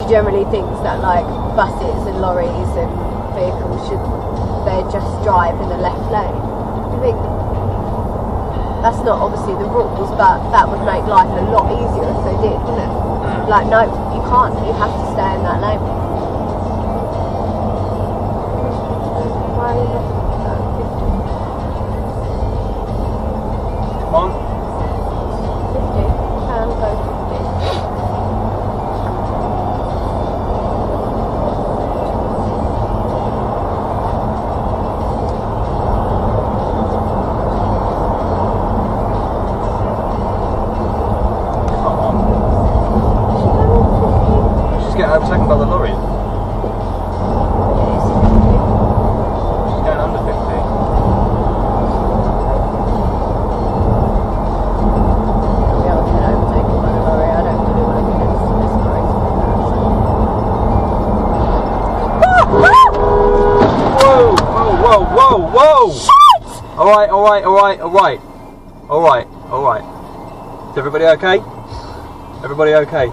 generally thinks that like buses and lorries and vehicles they just drive in the left lane. I think that's not obviously the rules, but that would make life a lot easier if they did, wouldn't it? Like, no, you can't. You have to stay in that lane. Why are you not? Come on. 50. Can go 50. Get overtaken by the lorry. She's going under 50. We are getting overtaken by the lorry. I don't really want to be next to this lorry. Whoa! Shit! Alright. Is everybody okay? Everybody okay?